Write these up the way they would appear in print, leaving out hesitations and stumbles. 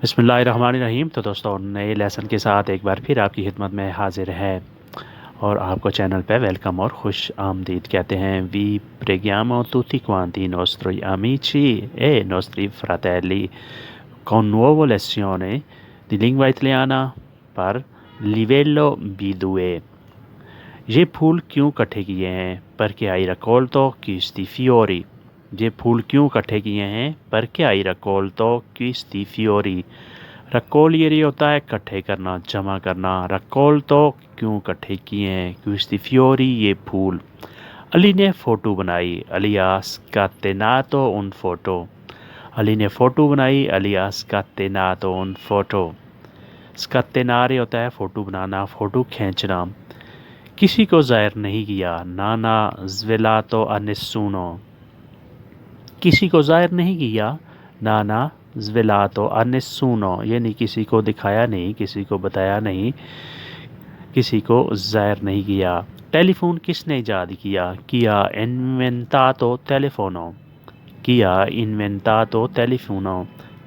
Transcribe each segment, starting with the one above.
बिस्मिल्लाहिर्रहमानिर्रहीम। तो दोस्तों, नए लेसन के साथ एक बार फिर आपकी खिदमत में हाजिर है और आपको चैनल पे वेलकम और खुश आमदीद कहते हैं। Vi preghiamo tutti quanti i nostri amici e nostri fratelli con nuova lezione di lingua italiana per livello B2। ये फूल क्यों इकट्ठे किए हैं? Perché hai raccolto questi fiori? ये फूल क्यों इकट्ठे किए हैं? Perché hai raccolto questi fiori? रकोलियरी होता है इकट्ठे करना, जमा करना। रकोल्तो क्यों इकट्ठे किए हैं? क्विस्टी फ्योरी, ये फूल। अली ने फ़ोटो बनाई, अलियास स्catenato un फोटो। अली ने फ़ोटो बनाई, अलियास स्catenato un फोटो। स्catenare होता है फ़ोटो बनाना, फ़ोटो खींचना। किसी को ज़ाहिर नहीं किया, नाना svelato a nessuno। किसी को ज़ाहिर नहीं किया, नाना svelato a nessuno, यानी किसी को दिखाया नहीं, किसी को बताया नहीं, किसी को ज़ाहिर नहीं किया। टेलीफोन किसने ईजाद किया? किया inventato telefono। किया inventato telefono।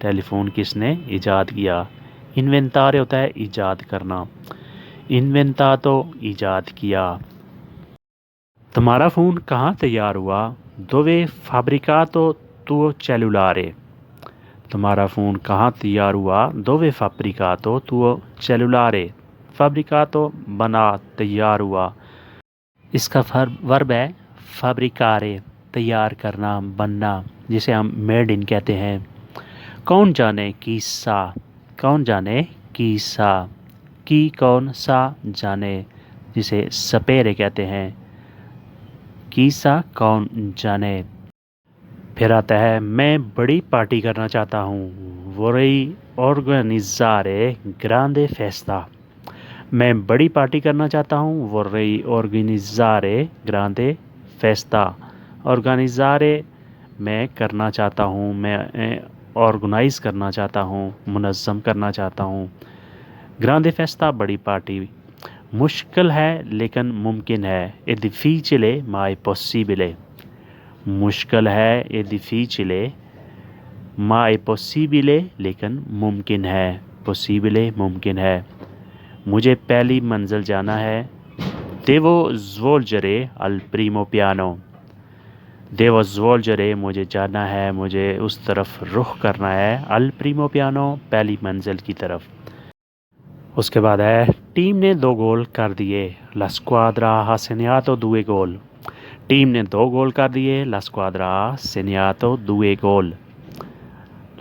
टेलीफोन किसने ईजाद किया? इन्वेंटारे होता है ईजाद करना, inventato ईजाद किया। तुम्हारा फ़ोन कहाँ तैयार हुआ? Dove fabbricato tuo cellulare। तुम्हारा फ़ोन कहाँ तैयार हुआ? Dove fabbricato tuo cellulare। fabbricato बना, तैयार हुआ। इसका वर्ब है fabricare, तैयार करना, बनना, जिसे हम मेड इन कहते हैं। कौन जाने किस्सा। कौन जाने किस्सा, की कौन सा जाने, जिसे सपेरे कहते हैं। किस्सा कौन जाने। फिर आता है मैं बड़ी पार्टी करना चाहता हूँ। Vorrei organizzare grande festa। मैं बड़ी पार्टी करना चाहता हूँ। Vorrei organizzare grande festa। Organizzare मैं करना चाहता हूँ, मैं ऑर्गेनाइज़ करना चाहता हूँ, मुनज़्ज़म करना चाहता हूँ। ग्रांडे फेस्टा बड़ी पार्टी। मुश्किल है लेकिन मुमकिन है। È difficile ma è possibile। मुश्किल है è difficile ma è possibile, लेकिन मुमकिन है। possibile मुमकिन है। मुझे पहली मंजिल जाना है। Devo svolgere al primo piano। Devo svolgere मुझे जाना है, मुझे उस तरफ रुख करना है। al primo piano पहली मंजिल की तरफ। उसके बाद है टीम ने 2 गोल कर दिए। La squadra ha segnato 2 गोल। टीम ने 2 गोल कर दिए। La squadra ha segnato 2 गोल।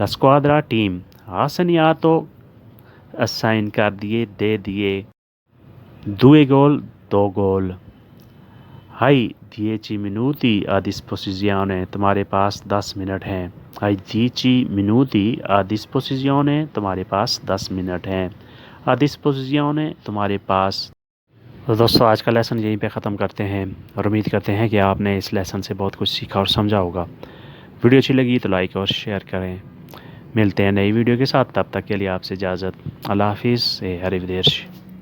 La squadra team, ha segnato assign कर दिए, दे दिए। 2 गोल, 2 गोल। Hai 10 minuti a disposizione, तुम्हारे पास 10 मिनट हैं। Hai 10 minuti a disposizione, तुम्हारे पास 10 मिनट हैं। A disposizione तुम्हारे पास। तो दोस्तों, आज का लेसन यहीं पे ख़त्म करते हैं और उम्मीद करते हैं कि आपने इस लेसन से बहुत कुछ सीखा और समझा होगा। वीडियो अच्छी लगी तो लाइक और शेयर करें। मिलते हैं नई वीडियो के साथ, तब तक के लिए आपसे इजाज़त। अल्लाह हाफिज़। हरिवदेश।